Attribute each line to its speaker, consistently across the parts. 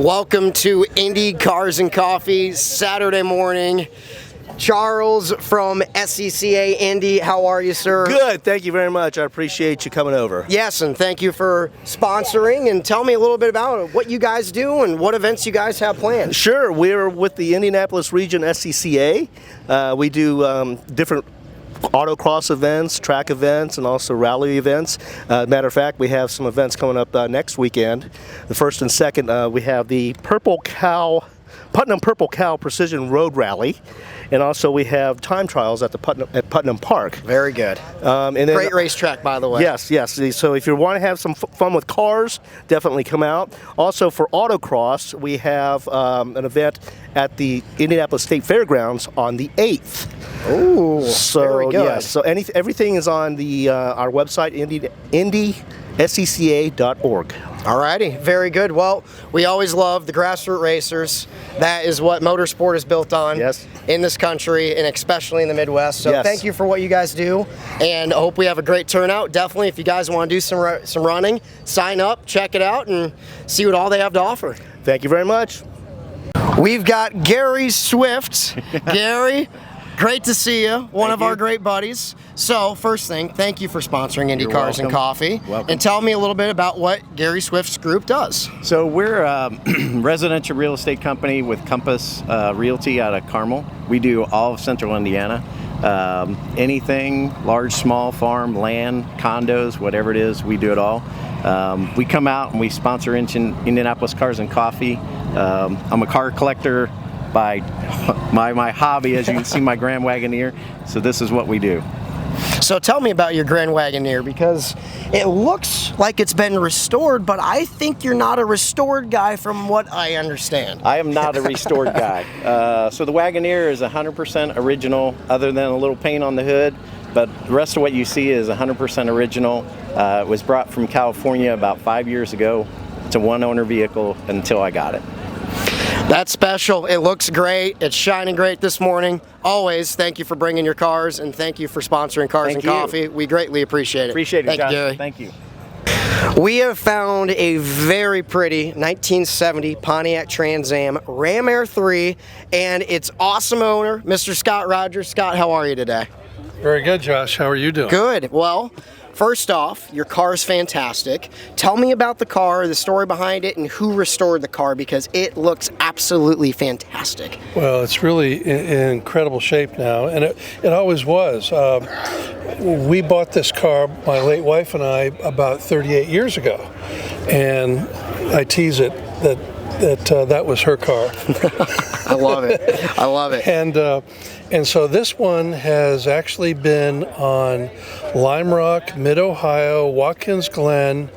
Speaker 1: Welcome to Indy Cars and Coffee, Saturday morning. Charles from SCCA Indy, how are you, sir?
Speaker 2: Good, thank you very much. I appreciate you coming over.
Speaker 1: Yes, and thank you for sponsoring, and tell me a little bit about what you guys do and what events you guys have planned.
Speaker 2: Sure, we're with the Indianapolis region SCCA. We do different autocross events, track events, and also rally events. Matter of fact, we have some events coming up next weekend. The first and second, we have the Putnam Purple Cow Precision Road Rally, and also we have time trials at Putnam Park.
Speaker 1: Very good.
Speaker 2: And then,
Speaker 1: great racetrack, by the way.
Speaker 2: Yes, yes. So if you want to have some fun with cars, definitely come out. Also for autocross, we have an event at the Indianapolis State Fairgrounds on the 8th.
Speaker 1: Ooh,
Speaker 2: so,
Speaker 1: very good.
Speaker 2: Yes, so everything is on the our website, indyscca.org.
Speaker 1: Alrighty, very good. Well, we always love the grassroots racers. That is what motorsport is built on in this country, and especially in the Midwest. So thank you for what you guys do, and I hope we have a great turnout. Definitely, if you guys want to do some running, sign up, check it out, and see what all they have to offer.
Speaker 2: Thank you very much.
Speaker 1: We've got Gary Swift. Gary, great to see you. One of our great buddies. So, first thing, thank you for sponsoring Indy Cars and Coffee.
Speaker 3: Welcome.
Speaker 1: And tell me a little bit about what Gary Swift's group does.
Speaker 3: So we're a residential real estate company with Compass Realty out of Carmel. We do all of central Indiana. Anything, large, small, farm, land, condos, whatever it is, we do it all. We come out and we sponsor Indianapolis Cars and Coffee. I'm a car collector by my hobby, as you can see, my Grand Wagoneer. So this is what we do.
Speaker 1: So tell me about your Grand Wagoneer, because it looks like it's been restored, but I think you're not a restored guy from what I understand.
Speaker 3: I am not a restored guy. So the Wagoneer is 100% original, other than a little paint on the hood, but the rest of what you see is 100% original. It was brought from California about 5 years ago. It's a one-owner vehicle until I got it.
Speaker 1: That's special. It looks great. It's shining great this morning. Always, thank you for bringing your cars, and thank you for sponsoring Cars and Coffee. We greatly appreciate it.
Speaker 3: Appreciate it,
Speaker 1: Thank you, Gary.
Speaker 3: Thank you.
Speaker 1: We have found a very pretty 1970 Pontiac Trans Am Ram Air 3 and its awesome owner, Mr. Scott Rogers. Scott, how are you today?
Speaker 4: Very good, Josh. How are you doing?
Speaker 1: Good. Well, first off, your car is fantastic. Tell me about the car, the story behind it, and who restored the car, because it looks absolutely fantastic.
Speaker 4: Well, it's really in incredible shape now, and it always was. We bought this car, my late wife and I, about 38 years ago, and I tease it that was her car.
Speaker 1: I love it. I love it.
Speaker 4: And so this one has actually been on Lime Rock, Mid-Ohio, Watkins Glen,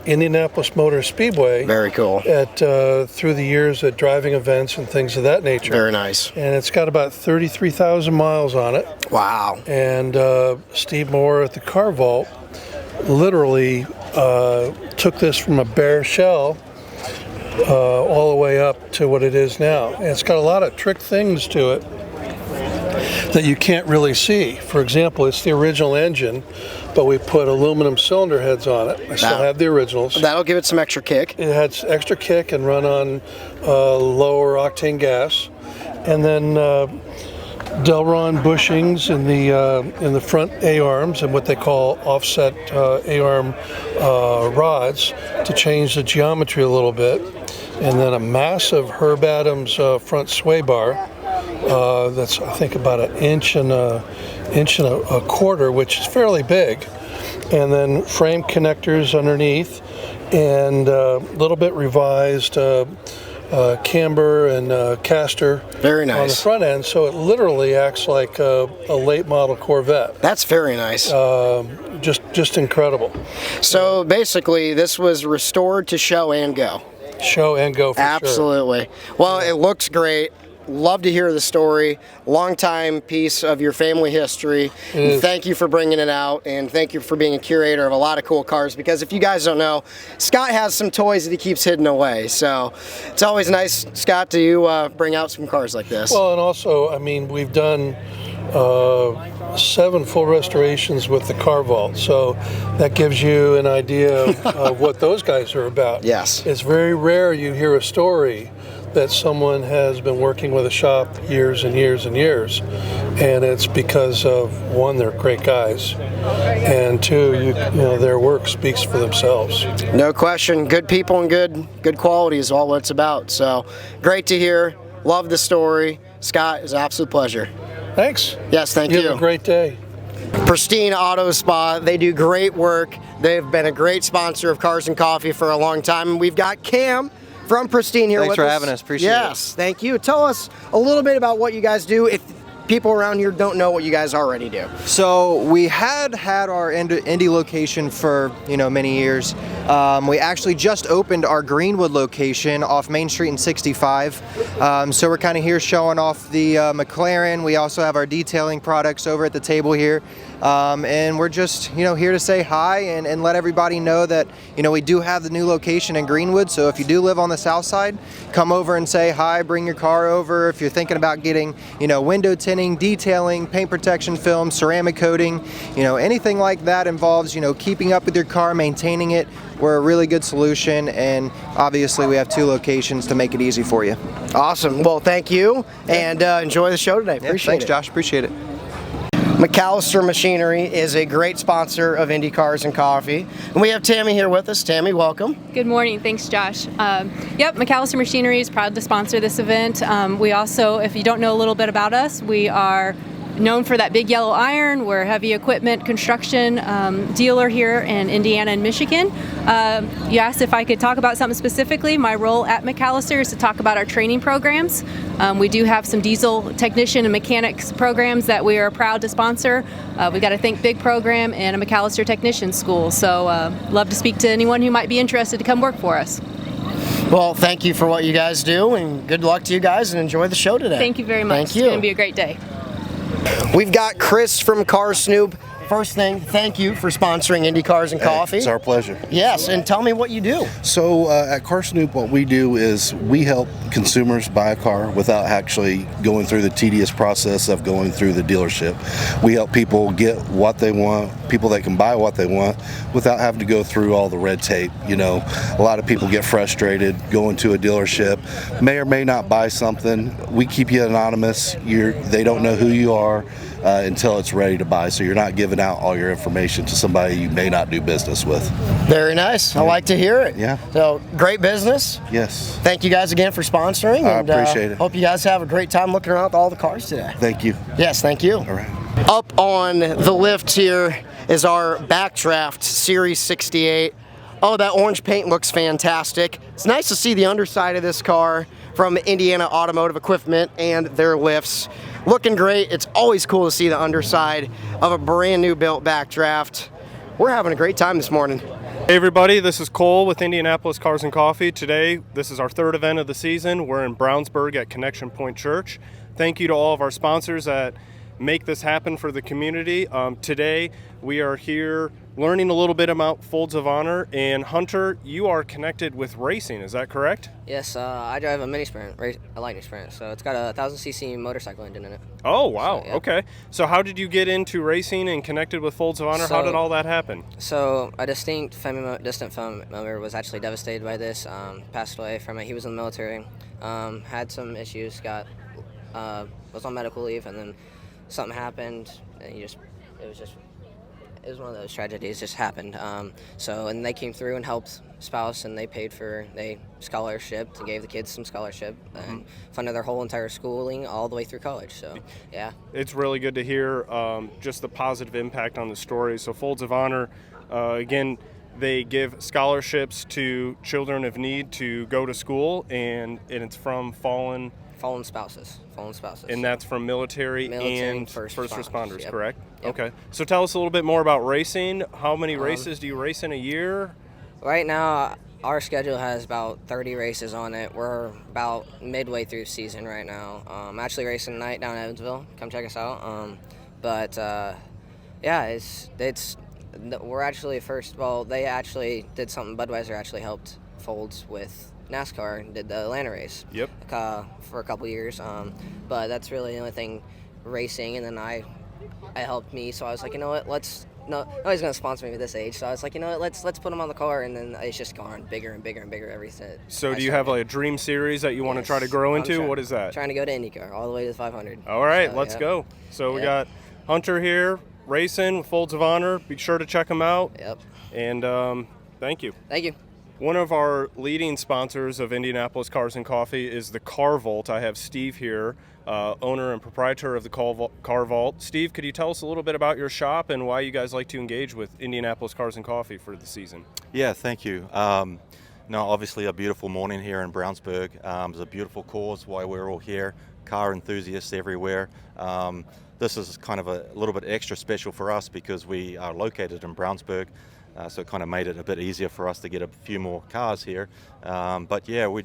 Speaker 4: Indianapolis Motor Speedway.
Speaker 1: Very cool.
Speaker 4: Through the years at driving events and things of that nature.
Speaker 1: Very nice.
Speaker 4: And it's got about 33,000 miles on it.
Speaker 1: Wow.
Speaker 4: And Steve Moore at the Car Vault literally took this from a bare shell all the way up to what it is now. And it's got a lot of trick things to it that you can't really see. For example, it's the original engine, but we put aluminum cylinder heads on it. I still have the originals.
Speaker 1: That'll give it some extra kick.
Speaker 4: It has extra kick and run on lower octane gas. And then Delron bushings in the front A-arms and what they call offset A-arm rods to change the geometry a little bit. And then a massive Herb Adams front sway bar that's, I think, about an inch and a quarter, which is fairly big. And then frame connectors underneath, and a little bit revised camber and caster
Speaker 1: very nice
Speaker 4: on the front end, so it literally acts like a late model Corvette.
Speaker 1: That's very nice.
Speaker 4: Just incredible.
Speaker 1: So basically, this was restored to show and go.
Speaker 4: Show and go for
Speaker 1: Absolutely.
Speaker 4: sure.
Speaker 1: Well, it looks great. Love to hear the story. Long time piece of your family history. Thank you for bringing it out, and thank you for being a curator of a lot of cool cars, because if you guys don't know, Scott has some toys that he keeps hidden away. So it's always nice, Scott, to bring out some cars like this.
Speaker 4: Well, and also, I mean, we've done 7 full restorations with the car vault. So that gives you an idea of what those guys are about.
Speaker 1: Yes.
Speaker 4: It's very rare you hear a story that someone has been working with a shop years and years and years, and it's because of, one, they're great guys, and two, you know, their work speaks for themselves.
Speaker 1: No question. Good people and good quality is all what it's about. So great to hear. Love the story. Scott, it's an absolute pleasure.
Speaker 4: Thanks.
Speaker 1: Yes, thank you.
Speaker 4: You have a great day.
Speaker 1: Pristine Auto Spa. They do great work. They've been a great sponsor of Cars and Coffee for a long time. And we've got Cam from Pristine here with us.
Speaker 5: Thanks for having us. Appreciate it.
Speaker 1: Yes, thank you. Tell us a little bit about what you guys do if people around here don't know what you guys already do.
Speaker 5: So we had our Indy location for many years. We actually just opened our Greenwood location off Main Street in 65. So we're kind of here showing off the McLaren. We also have our detailing products over at the table here. And we're just here to say hi and let everybody know that we do have the new location in Greenwood. So if you do live on the south side, come over and say hi, bring your car over. If you're thinking about getting window tinting, detailing, paint protection film, ceramic coating, anything like that involves keeping up with your car, maintaining it, we're a really good solution. And obviously we have 2 locations to make it easy for you.
Speaker 1: Awesome. Well, thank you, and enjoy the show today. Appreciate
Speaker 5: thanks,
Speaker 1: it.
Speaker 5: Josh. Appreciate it.
Speaker 1: McAllister Machinery is a great sponsor of Indy Cars and Coffee. And we have Tammy here with us. Tammy, welcome.
Speaker 6: Good morning. Thanks, Josh. McAllister Machinery is proud to sponsor this event. We also, if you don't know a little bit about us, we are known for that big yellow iron. We're a heavy equipment construction dealer here in Indiana and Michigan. You asked if I could talk about something specifically. My role at McAllister is to talk about our training programs. We do have some diesel technician and mechanics programs that we are proud to sponsor. We got a Think Big program and a McAllister Technician School. So love to speak to anyone who might be interested to come work for us.
Speaker 1: Well, thank you for what you guys do, and good luck to you guys, and enjoy the show today.
Speaker 6: Thank you very much.
Speaker 1: Thank you.
Speaker 6: It's going to be a great day.
Speaker 1: We've got Chris from Car Snoop. First thing, thank you for sponsoring Indy Cars and Coffee.
Speaker 7: It's our pleasure.
Speaker 1: Yes, and tell me what you do.
Speaker 7: So at Car Snoop, what we do is we help consumers buy a car without actually going through the tedious process of going through the dealership. We help people get what they want, people that can buy what they want without having to go through all the red tape. A lot of people get frustrated going to a dealership, may or may not buy something. We keep you anonymous. They don't know who you are until it's ready to buy, so you're not giving out all your information to somebody you may not do business with.
Speaker 1: Very nice. I like to hear it.
Speaker 7: Yeah.
Speaker 1: So, great business.
Speaker 7: Yes.
Speaker 1: Thank you guys again for sponsoring.
Speaker 7: I appreciate it.
Speaker 1: Hope you guys have a great time looking around with all the cars today.
Speaker 7: Thank you.
Speaker 1: Yes, thank you.
Speaker 7: All right.
Speaker 1: Up on the lift here is our Backdraft Series 68. Oh, that orange paint looks fantastic. It's nice to see the underside of this car from Indiana Automotive Equipment and their lifts. Looking great. It's always cool to see the underside of a brand new built Backdraft. We're having a great time this morning.
Speaker 8: Hey everybody, this is Cole with Indianapolis Cars and Coffee. Today, this is our 3rd event of the season. We're in Brownsburg at Connection Point Church. Thank you to all of our sponsors that make this happen for the community. Today, we are here learning a little bit about Folds of Honor. And Hunter, you are connected with racing, is that correct?
Speaker 9: Yes, I drive a mini sprint, a lightning sprint, so it's got a 1,000cc motorcycle engine in it.
Speaker 8: Oh, wow,
Speaker 9: So, yeah.
Speaker 8: Okay. So how did you get into racing and connected with Folds of Honor? How did all that happen?
Speaker 9: So a distant family member was actually devastated by this, passed away from it. He was in the military, had some issues, was on medical leave, and then something happened, and it was one of those tragedies just happened. And they came through and helped spouse, and they scholarship, gave the kids some scholarship, and funded their whole entire schooling all the way through college. So, yeah.
Speaker 8: It's really good to hear just the positive impact on the story. So Folds of Honor, again, they give scholarships to children of need to go to school, and it's from fallen
Speaker 9: spouses.
Speaker 8: And that's from military and
Speaker 9: first
Speaker 8: responders,
Speaker 9: yep.
Speaker 8: correct?
Speaker 9: Yep.
Speaker 8: Okay. So tell us a little bit more about racing. How many races do you race in a year?
Speaker 9: Right now, our schedule has about 30 races on it. We're about midway through season right now. I'm actually racing tonight down in Evansville. Come check us out. We're actually they actually did something. Budweiser actually helped Folds with NASCAR and did the Atlanta race.
Speaker 8: Yep.
Speaker 9: For a couple years. But that's really the only thing racing, and then I helped me. So I was like, you know what, nobody's gonna sponsor me at this age. So I was like, you know what, let's put him on the car, and then it's just gone bigger and bigger and bigger every since.
Speaker 8: So do you have like a dream series that you want to try to grow into? What is that?
Speaker 9: Trying to go to IndyCar all the way to the 500.
Speaker 8: All right, let's go. So we got Hunter here racing with Folds of Honor. Be sure to check him out.
Speaker 9: Yep.
Speaker 8: And thank you.
Speaker 9: Thank you.
Speaker 8: One of our leading sponsors of Indianapolis Cars and Coffee is the Car Vault. I have Steve here, owner and proprietor of the Car Vault. Steve, could you tell us a little bit about your shop and why you guys like to engage with Indianapolis Cars and Coffee for the season?
Speaker 10: Yeah, thank you. Obviously a beautiful morning here in Brownsburg. It's a beautiful cause why we're all here, car enthusiasts everywhere. This is kind of a little bit extra special for us because we are located in Brownsburg. So it kind of made it a bit easier for us to get a few more cars here. But yeah, we're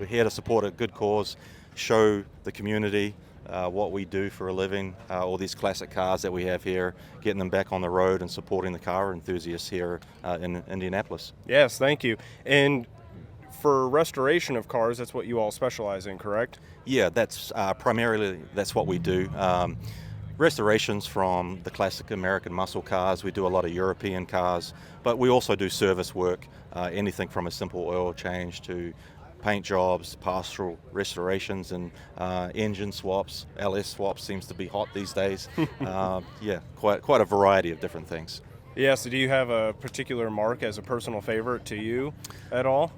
Speaker 10: here to support a good cause, show the community what we do for a living, all these classic cars that we have here, getting them back on the road and supporting the car enthusiasts here in Indianapolis.
Speaker 8: Yes, thank you. And for restoration of cars, that's what you all specialize in, correct?
Speaker 10: Yeah, that's primarily that's what we do. Restorations from the classic American muscle cars. We do a lot of European cars, but we also do service work, anything from a simple oil change to paint jobs, pastoral restorations, and engine swaps. LS swaps seems to be hot these days. Yeah, quite a variety of different things.
Speaker 8: Yeah, so do you have a particular mark as a personal favorite to you at all?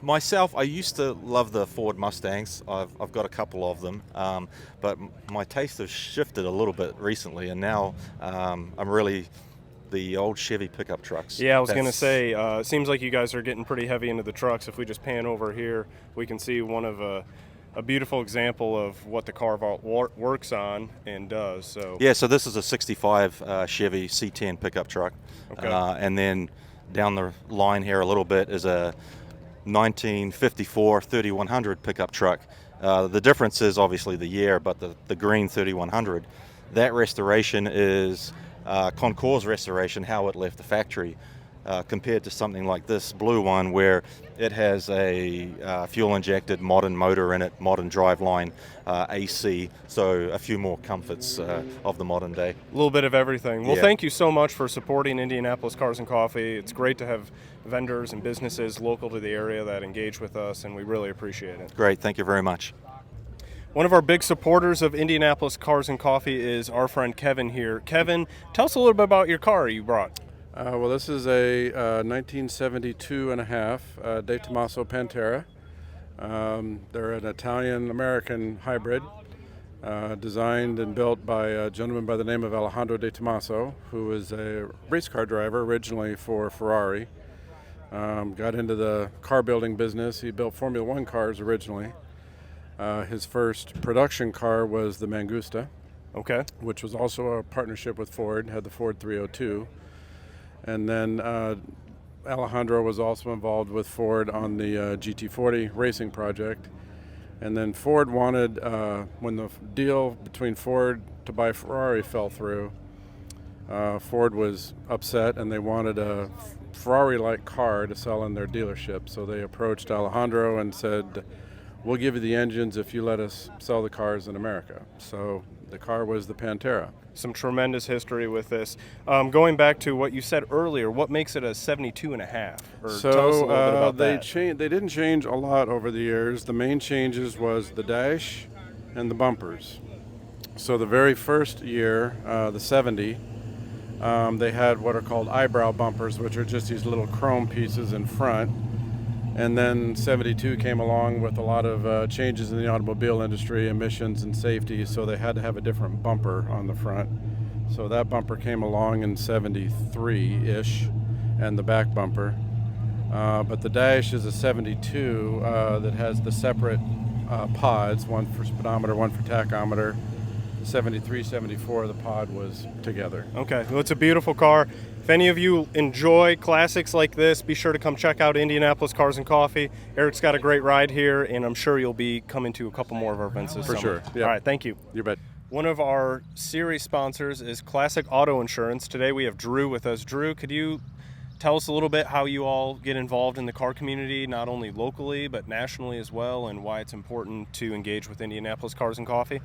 Speaker 10: Myself, I used to love the Ford Mustangs. I've got a couple of them, but my taste has shifted a little bit recently, and now I'm really the old Chevy pickup trucks.
Speaker 8: Yeah, I was going to say, it seems like you guys are getting pretty heavy into the trucks. If we just pan over here, we can see one of a beautiful example of what the Car Vault works on and does. So
Speaker 10: yeah, so this is a 65 Chevy C10 pickup truck.
Speaker 8: Okay.
Speaker 10: And then down the line here a little bit is a 1954 3100 pickup truck. The difference is obviously the year, but the green 3100, that restoration is Concours restoration, how it left the factory, compared to something like this blue one where it has a fuel-injected modern motor in it, modern driveline, AC, so a few more comforts of the modern day.
Speaker 8: A little bit of everything. Well,
Speaker 10: Yeah.
Speaker 8: Thank you so much for supporting Indianapolis Cars and Coffee. It's great to have vendors and businesses local to the area that engage with us, and we really appreciate it.
Speaker 10: Great, thank you very much.
Speaker 8: One of our big supporters of Indianapolis Cars and Coffee is our friend Kevin here. Kevin, tell us a little bit about your car you brought.
Speaker 11: Well, this is a 1972 and a half De Tomaso Pantera. They're an Italian-American hybrid designed and built by a gentleman by the name of Alejandro De Tomaso, who was a race car driver originally for Ferrari. Got into the car building business. He built Formula One cars originally. His first production car was the Mangusta,
Speaker 8: okay,
Speaker 11: which was also a partnership with Ford, had the Ford 302. And then Alejandro was also involved with Ford on the GT40 racing project. And then Ford wanted, when the deal between Ford to buy Ferrari fell through, Ford was upset and they wanted a Ferrari-like car to sell in their dealership. So they approached Alejandro and said, "We'll give you the engines if you let us sell the cars in America." So the car was the Pantera.
Speaker 8: Some tremendous history with this. Going back to what you said earlier, what makes it a 72 and a half? Or
Speaker 11: So
Speaker 8: tell us a little bit about that.
Speaker 11: They didn't change a lot over the years. The main changes was the dash and the bumpers. So the very first year, the 70, they had what are called eyebrow bumpers, which are just these little chrome pieces in front. And then 72 came along with a lot of changes in the automobile industry, emissions and safety, so they had to have a different bumper on the front. So that bumper came along in 73-ish, and the back bumper. But the dash is a 72 that has the separate pods, one for speedometer, one for tachometer. 73, 74, the pod was together.
Speaker 8: Okay, well, it's a beautiful car. If any of you enjoy classics like this, be sure to come check out Indianapolis Cars and Coffee. Eric's got a great ride here, and I'm sure you'll be coming to a couple more of our events this summer.
Speaker 11: sure. Yep.
Speaker 8: All right, thank you.
Speaker 11: You bet.
Speaker 8: One of our series sponsors is Classic Auto Insurance. Today we have Drew with us. Drew, could you tell us a little bit how you all get involved in the car community, not only locally but nationally as well, and why it's important to engage with Indianapolis Cars and Coffee?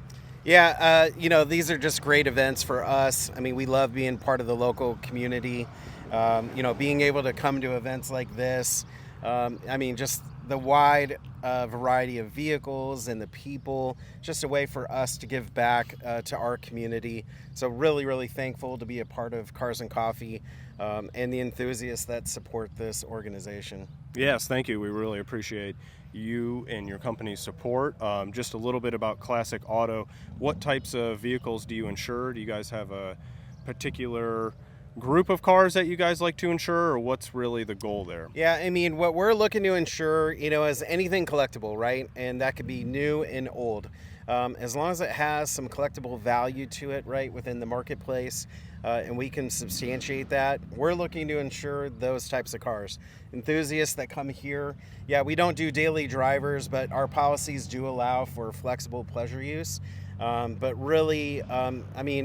Speaker 12: Yeah, these are just great events for us. I mean, we love being part of the local community. Being able to come to events like this. Just the wide variety of vehicles and the people, just a way for us to give back to our community. So really, really thankful to be a part of Cars and Coffee and the enthusiasts that support this organization.
Speaker 8: Yes, thank you. We really appreciate you and your company's support. Just a little bit about Classic Auto. What types of vehicles do you insure? Do you guys have a particular group of cars that you guys like to insure, or what's really the goal there?
Speaker 12: Yeah, I mean, what we're looking to insure, is anything collectible, right? And that could be new and old. As long as it has some collectible value to it, right, within the marketplace, and we can substantiate that, we're looking to insure those types of cars. Enthusiasts that come here, yeah, we don't do daily drivers, but our policies do allow for flexible pleasure use. But really,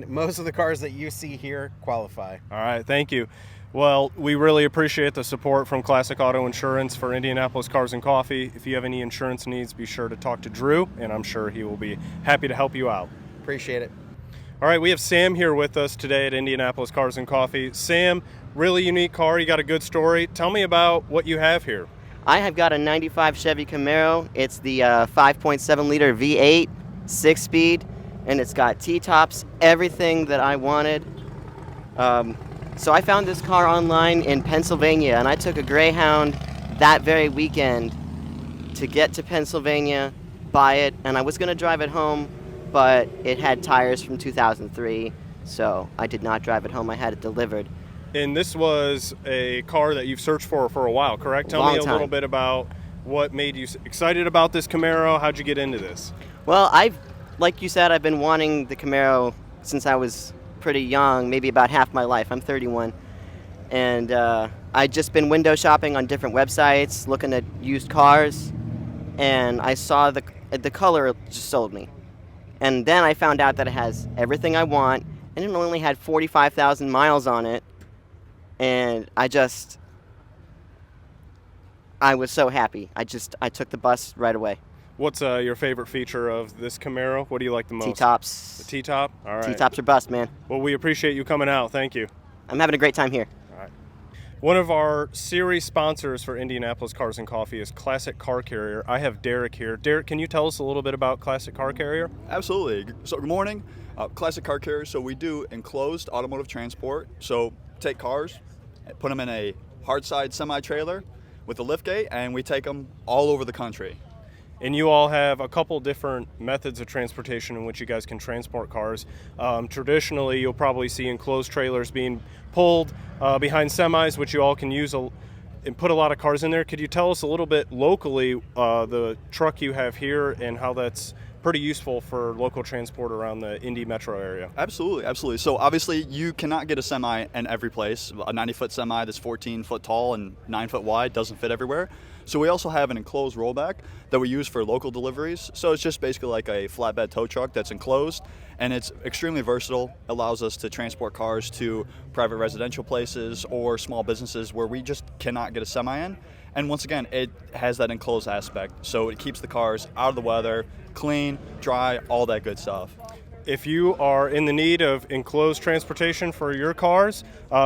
Speaker 12: most of the cars that you see here qualify.
Speaker 8: All right, thank you. Well, we really appreciate the support from Classic Auto Insurance for Indianapolis Cars and Coffee. If you have any insurance needs, be sure to talk to Drew, and I'm sure he will be happy to help you out.
Speaker 12: Appreciate it.
Speaker 8: All right, we have Sam here with us today at Indianapolis Cars and Coffee. Sam, really unique car. You got a good story. Tell me about what you have here.
Speaker 13: I have got a 95 Chevy Camaro. It's the 5.7 liter V8, 6-speed, and it's got T-tops, everything that I wanted. So I found this car online in Pennsylvania, and I took a Greyhound that very weekend to get to Pennsylvania, buy it, and I was going to drive it home, but it had tires from 2003, so I did not drive it home. I had it delivered.
Speaker 8: And this was a car that you've searched for a while, correct? Tell me a little bit about what made you excited about this Camaro. How'd you get into this?
Speaker 13: Well, like you said, I've been wanting the Camaro since I was pretty young, maybe about half my life. I'm 31. And I'd just been window shopping on different websites, looking at used cars, and I saw the color just sold me. And then I found out that it has everything I want, and it only had 45,000 miles on it. And I was so happy. I took the bus right away.
Speaker 8: What's your favorite feature of this Camaro? What do you like the most?
Speaker 13: T-tops.
Speaker 8: The T-top? All right.
Speaker 13: T-tops are bust, man.
Speaker 8: Well, we appreciate you coming out. Thank you.
Speaker 13: I'm having a great time here.
Speaker 8: All right. One of our series sponsors for Indianapolis Cars and Coffee is Classic Car Carrier. I have Derek here. Derek, can you tell us a little bit about Classic Car Carrier?
Speaker 14: Absolutely. So good morning. Classic Car Carrier. So we do enclosed automotive transport. So take cars, put them in a hard side semi-trailer with a liftgate, and we take them all over the country.
Speaker 8: And you all have a couple different methods of transportation in which you guys can transport cars. Traditionally, you'll probably see enclosed trailers being pulled behind semis, which you all can use and put a lot of cars in there. Could you tell us a little bit locally the truck you have here and how that's pretty useful for local transport around the Indy metro area?
Speaker 14: Absolutely, absolutely. So obviously you cannot get a semi in every place. A 90-foot semi that's 14 foot tall and 9 foot wide doesn't fit everywhere. So we also have an enclosed rollback that we use for local deliveries. So it's just basically like a flatbed tow truck that's enclosed, and it's extremely versatile. Allows us to transport cars to private residential places or small businesses where we just cannot get a semi in. And once again, it has that enclosed aspect, so it keeps the cars out of the weather, clean, dry, all that good stuff.
Speaker 8: If you are in the need of enclosed transportation for your cars,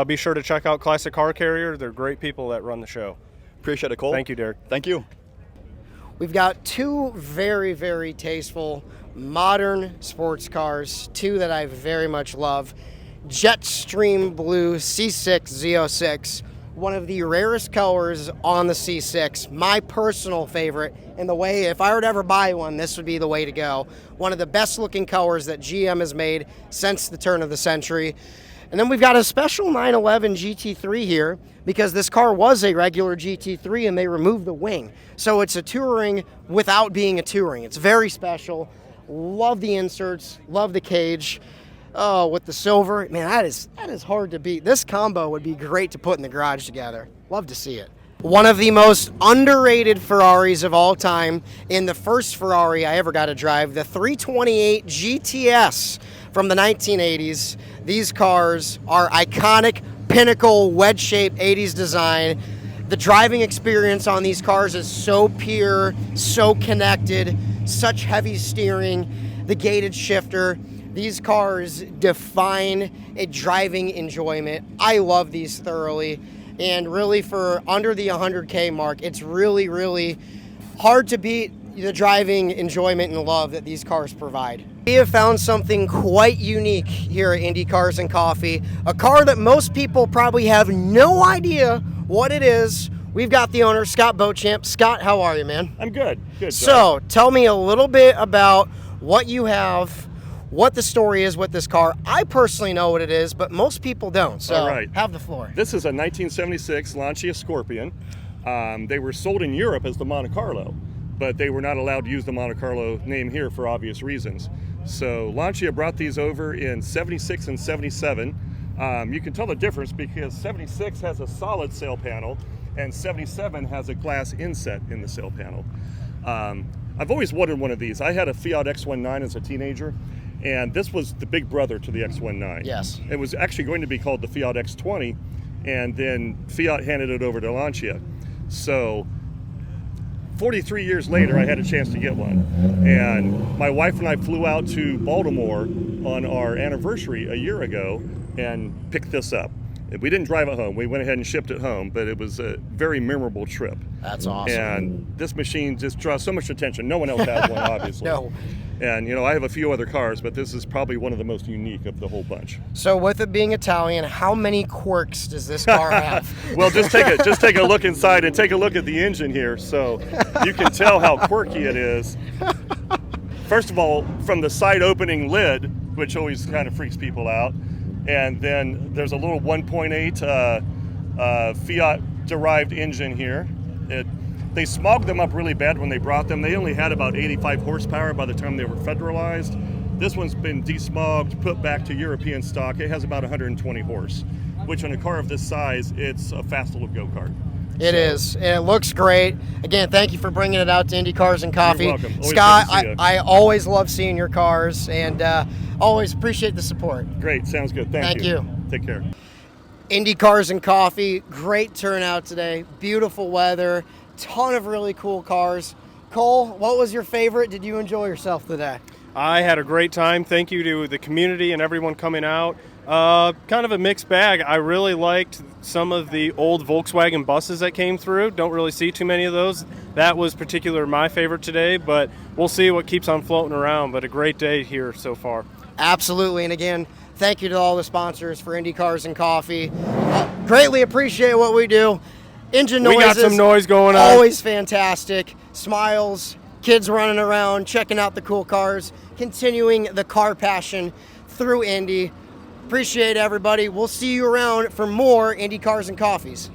Speaker 8: be sure to check out Classic Car Carrier. They're great people that run the show.
Speaker 14: Appreciate it, Cole.
Speaker 8: Thank you, Derek.
Speaker 14: Thank you.
Speaker 1: We've got two very, very tasteful modern sports cars, two that I very much love. Jetstream Blue C6 Z06, one of the rarest colors on the C6, my personal favorite, and the way, if I were to ever buy one, this would be the way to go. One of the best looking colors that GM has made since the turn of the century. And then we've got a special 911 GT3 here because this car was a regular GT3 and they removed the wing. So it's a touring without being a touring. It's very special. Love the inserts, love the cage. Oh, with the silver, man, that is hard to beat. This combo would be great to put in the garage together. Love to see it. One of the most underrated Ferraris of all time, in the first Ferrari I ever got to drive, the 328 GTS from the 1980s. These cars are iconic, pinnacle, wedge-shaped 80s design. The driving experience on these cars is so pure, so connected, such heavy steering, the gated shifter. These cars define a driving enjoyment. I love these thoroughly. And really for under the 100K mark, it's really, really hard to beat the driving enjoyment and love that these cars provide. We have found something quite unique here at Indy Cars and Coffee, a car that most people probably have no idea what it is. We've got the owner, Scott Beauchamp. Scott, how are you, man?
Speaker 15: I'm good. Good.
Speaker 1: So, tell me a little bit about what you have, what the story is with this car. I personally know what it is, but most people don't. So,
Speaker 15: all right.
Speaker 1: Have the floor.
Speaker 15: This is a 1976 Lancia Scorpion. They were sold in Europe as the Monte Carlo, but they were not allowed to use the Monte Carlo name here for obvious reasons. So Lancia brought these over in 76 and 77. You can tell the difference because 76 has a solid sail panel and 77 has a glass inset in the sail panel. I've always wanted one of these. I had a Fiat X19 as a teenager, and this was the big brother to the X19.
Speaker 1: Yes.
Speaker 15: It was actually going to be called the Fiat X20, and then Fiat handed it over to Lancia. So 43 years later, I had a chance to get one. And my wife and I flew out to Baltimore on our anniversary a year ago and picked this up. We didn't drive it home. We went ahead and shipped it home, but it was a very memorable trip.
Speaker 1: That's awesome.
Speaker 15: And this machine just draws so much attention. No one else has one, obviously.
Speaker 1: No.
Speaker 15: And, you know, I have a few other cars, but this is probably one of the most unique of the whole bunch.
Speaker 1: So with it being Italian, how many quirks does this car have?
Speaker 15: Well, just take a look inside and take a look at the engine here, so you can tell how quirky it is. First of all, from the side opening lid, which always kind of freaks people out, and then there's a little 1.8 Fiat-derived engine here. They smogged them up really bad when they brought them. They only had about 85 horsepower by the time they were federalized. This one's been desmogged, put back to European stock. It has about 120 horse, which in a car of this size, it's a fast little go-kart.
Speaker 1: It is, and it looks great. Again, thank you for bringing it out to Indy Cars and Coffee.
Speaker 15: You're welcome. Always
Speaker 1: Scott,
Speaker 15: good to see you.
Speaker 1: I always love seeing your cars, and always appreciate the support.
Speaker 15: Great, sounds good. Thank you. Take care.
Speaker 1: Indy Cars and Coffee, great turnout today. Beautiful weather, ton of really cool cars. Cole, what was your favorite? Did you enjoy yourself today?
Speaker 8: I had a great time. Thank you to the community and everyone coming out. Kind of a mixed bag. I really liked some of the old Volkswagen buses that came through. Don't really see too many of those. That was particularly my favorite today, but we'll see what keeps on floating around. But a great day here so far.
Speaker 1: Absolutely, and again, thank you to all the sponsors for Indy Cars and Coffee. Greatly appreciate what we do. Engine noises.
Speaker 8: We got some noise going on.
Speaker 1: Always fantastic. Smiles, kids running around, checking out the cool cars, continuing the car passion through Indy. Appreciate everybody. We'll see you around for more Indy Cars and Coffees.